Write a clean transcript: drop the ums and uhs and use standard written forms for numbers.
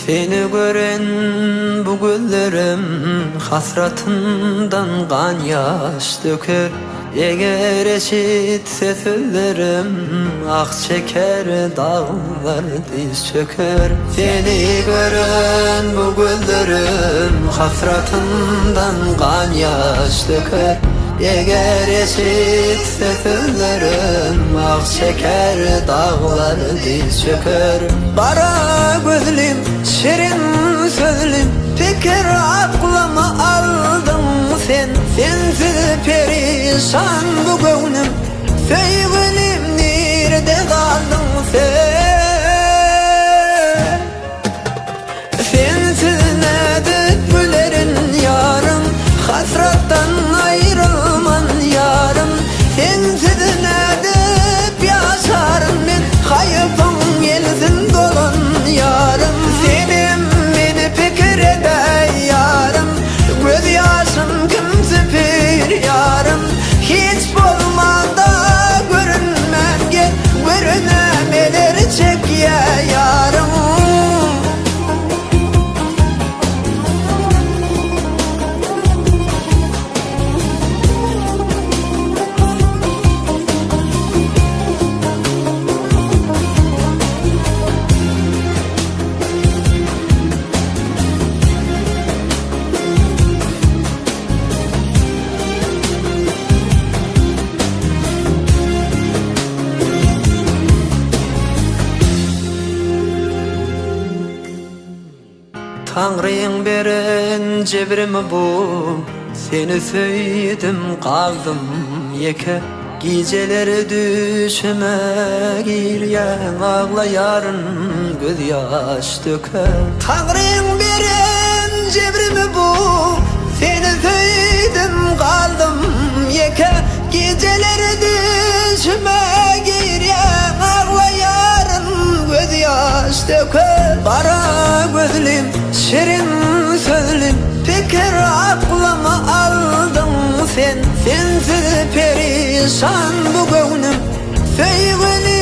Seni gören bu gözlerim hasratından kan yaş döker. Eğer eşitse sözlerim ah çeker, dağlar diz çöker. Seni gören bu gözlerim hasratından kan yaş döker. Eğer eşitse sözlerim ah çeker, dağlar diz çöker. Kara gözlüm, şirin sözlüm, fikir aklıma aldın sen. Sensiz perişan bu gönlüm, sevgilim nerede kaldın sen? Sensiz nedir gülerin yarım, hasrattan ayrılman yarım. Sensiz nedir yaşarım ben, kayıpım gelsin dolan yarım. Senin beni fikir eder yarım, göz yaşım kimsipir yarım. Hiç bulmada görünmem gel, görünemeler çek ya yarım. Tanrı'nın veren cebrimi bu, seni söyledim kaldım yeke. Geceleri düşüme giryen ağlayarın göz yaş döker. Tanrı'nın veren cebrimi bu, seni söyledim kaldım yeke. Geceleri düşüme giryen ağlayarın göz yaş döker. Kara gözlüm, şirin sözlüm, fikir aklıma aldın sen. Sensiz perişan bu gönlüm, sevgilim